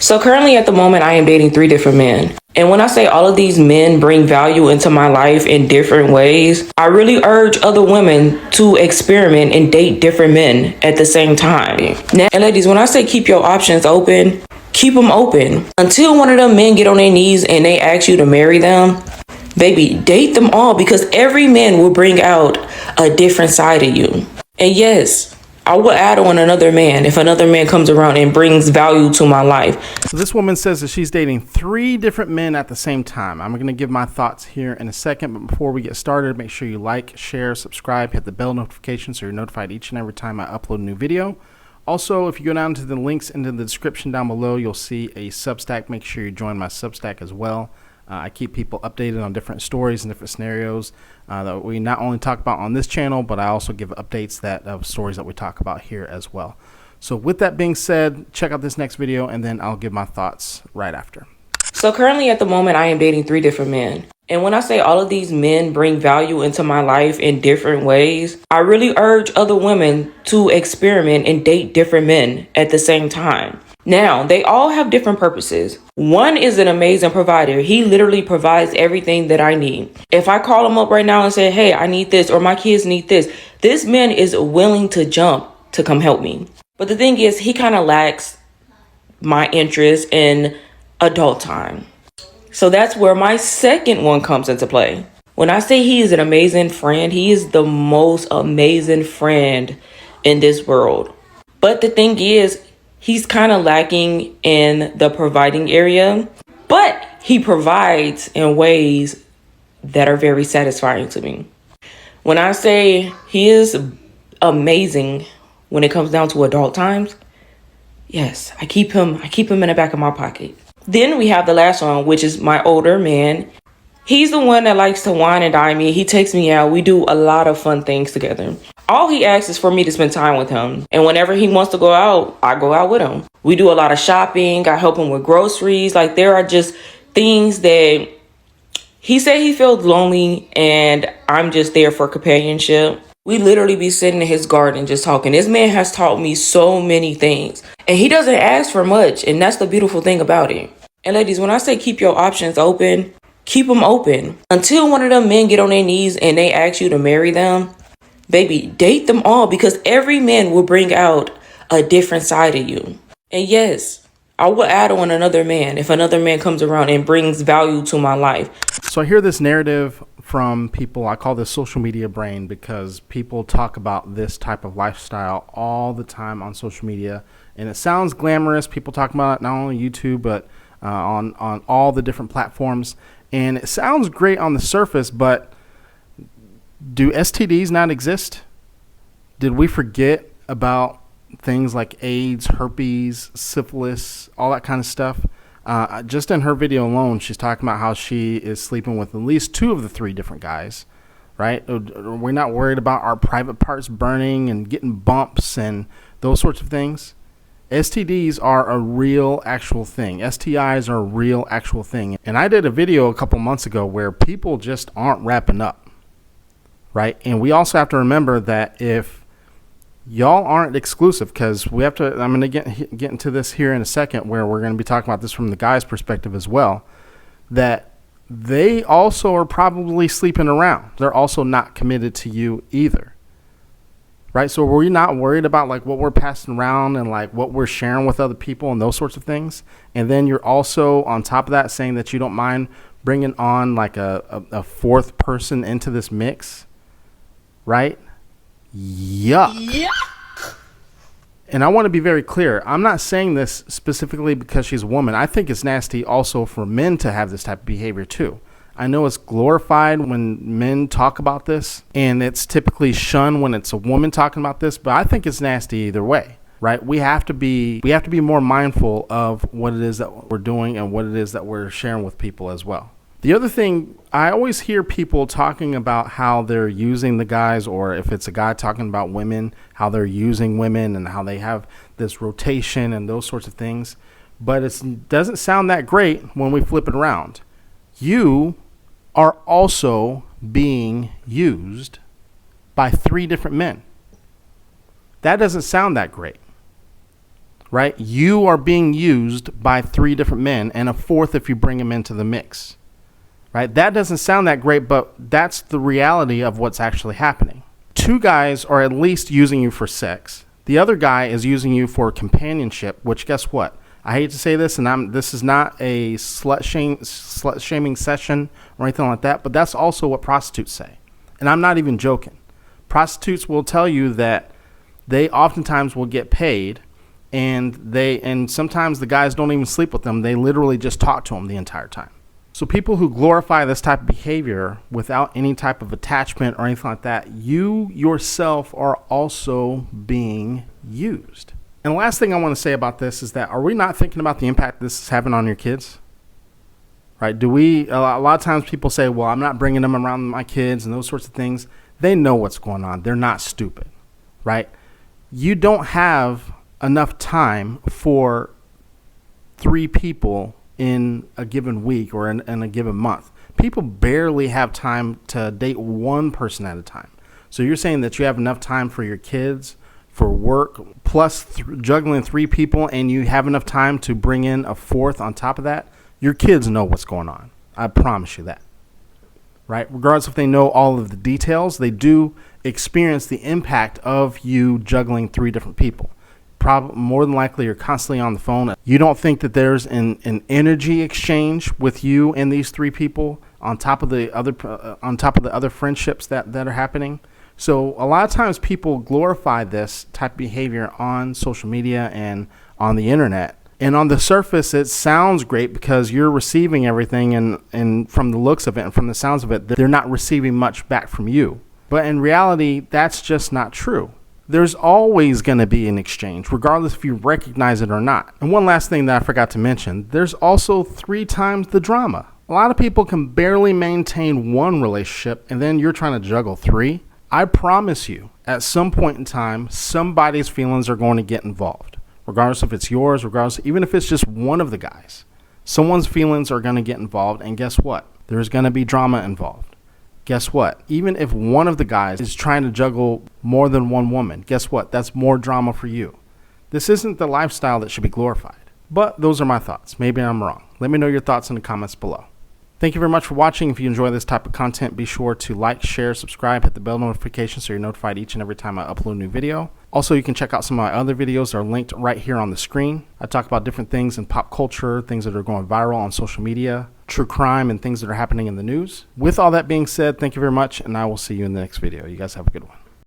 So currently at the moment, I am dating 3 different men. And when I say all of these men bring value into my life in different ways, I really urge other women to experiment and date different men at the same time. Now, and ladies, when I say keep your options open, keep them open. Until one of them men get on their knees and they ask you to marry them, baby, date them all, because every man will bring out a different side of you. And yes, I will add on another man if another man comes around and brings value to my life. So this woman says that she's dating 3 different men at the same time. I'm going to give my thoughts here in a second, but before we get started, make sure you like, share, subscribe, hit the bell notification so you're notified each and every time I upload a new video. Also, if you go down to the links into the description down below, you'll see a Substack. Make sure you join my Substack as well. I keep people updated on different stories and different scenarios that we not only talk about on this channel, but I also give updates of stories that we talk about here as well. So with that being said, check out this next video and then I'll give my thoughts right after. So currently at the moment, I am dating 3 different men. And when I say all of these men bring value into my life in different ways, I really urge other women to experiment and date different men at the same time. Now, they all have different purposes. One is an amazing provider. He literally provides everything that I need. If I call him up right now and say, hey, I need this, or my kids need this man is willing to jump to come help me. But the thing is, he kind of lacks my interest in adult time. So that's where my second one comes into play. When I say he is an amazing friend, he is the most amazing friend in this world. But the thing is, he's kind of lacking in the providing area, but he provides in ways that are very satisfying to me. When I say he is amazing when it comes down to adult times, yes, I keep him in the back of my pocket. Then we have the last one, which is my older man. He's the one that likes to wine and dine me. He takes me out. We do a lot of fun things together. All he asks is for me to spend time with him. And whenever he wants to go out, I go out with him. We do a lot of shopping. I help him with groceries. Like, there are just things that he said he feels lonely and I'm just there for companionship. We literally be sitting in his garden just talking. This man has taught me so many things. And he doesn't ask for much. And that's the beautiful thing about it. And ladies, when I say keep your options open, keep them open. Until one of them men get on their knees and they ask you to marry them, baby, date them all, because every man will bring out a different side of you. And yes, I will add on another man if another man comes around and brings value to my life. So I hear this narrative from people. I call this social media brain, because people talk about this type of lifestyle all the time on social media. And it sounds glamorous. People talk about it not only on YouTube, but on all the different platforms. And it sounds great on the surface, but do STDs not exist? Did we forget about things like AIDS, herpes, syphilis, all that kind of stuff? Just in her video alone, she's talking about how she is sleeping with at least 2 of the 3 different guys, right? We're not worried about our private parts burning and getting bumps and those sorts of things. STDs are a real actual thing. STIs are a real actual thing. And I did a video a couple months ago where people just aren't wrapping up, right? And we also have to remember that if y'all aren't exclusive, because we have to, I'm going to get into this here in a second, where we're going to be talking about this from the guy's perspective as well, that they also are probably sleeping around. They're also not committed to you either. Right? So we're not worried about like what we're passing around and like what we're sharing with other people and those sorts of things. And then you're also on top of that saying that you don't mind bringing on like a 4th person into this mix. Right? Yuck. Yeah. And I want to be very clear. I'm not saying this specifically because she's a woman. I think it's nasty also for men to have this type of behavior too. I know it's glorified when men talk about this, and it's typically shunned when it's a woman talking about this, but I think it's nasty either way, right? We have to be more mindful of what it is that we're doing and what it is that we're sharing with people as well. The other thing, I always hear people talking about how they're using the guys, or if it's a guy talking about women, how they're using women and how they have this rotation and those sorts of things. But it doesn't sound that great when we flip it around. You are also being used by 3 different men. That doesn't sound that great. right? You are being used by 3 different men and a 4th if you bring them into the mix, right? That doesn't sound that great, but that's the reality of what's actually happening. 2 guys are at least using you for sex. The other guy is using you for companionship, which guess what? I hate to say this, and this is not a slut shaming session or anything like that, but that's also what prostitutes say. And I'm not even joking. Prostitutes will tell you that they oftentimes will get paid, and sometimes the guys don't even sleep with them. They literally just talk to them the entire time. So people who glorify this type of behavior without any type of attachment or anything like that, you yourself are also being used. And the last thing I want to say about this is that, are we not thinking about the impact this is having on your kids? Right? A lot of times people say, well, I'm not bringing them around my kids and those sorts of things. They know what's going on. They're not stupid, right? You don't have enough time for 3 people in a given week or in a given month. People barely have time to date 1 person at a time. So you're saying that you have enough time for your kids, for work, plus juggling 3 people, and you have enough time to bring in a 4th on top of that? Your kids know what's going on. I promise you that. Right? Regardless if they know all of the details, they do experience the impact of you juggling 3 different people. More than likely, you're constantly on the phone. You don't think that there's an energy exchange with you and these 3 people on top of the other friendships that are happening. So a lot of times people glorify this type of behavior on social media and on the internet. And on the surface, it sounds great because you're receiving everything, and from the looks of it and from the sounds of it, they're not receiving much back from you. But in reality, that's just not true. There's always going to be an exchange, regardless if you recognize it or not. And one last thing that I forgot to mention, there's also 3 times the drama. A lot of people can barely maintain 1 relationship, and then you're trying to juggle 3. I promise you, at some point in time, somebody's feelings are going to get involved. Regardless if it's yours, even if it's just one of the guys. Someone's feelings are going to get involved, and guess what? There's going to be drama involved. Guess what? Even if one of the guys is trying to juggle more than 1 woman, guess what? That's more drama for you. This isn't the lifestyle that should be glorified. But those are my thoughts. Maybe I'm wrong. Let me know your thoughts in the comments below. Thank you very much for watching. If you enjoy this type of content, be sure to like, share, subscribe, hit the bell notification so you're notified each and every time I upload a new video. Also, you can check out some of my other videos that are linked right here on the screen. I talk about different things in pop culture, things that are going viral on social media, true crime, and things that are happening in the news. With all that being said, thank you very much, and I will see you in the next video. You guys have a good one.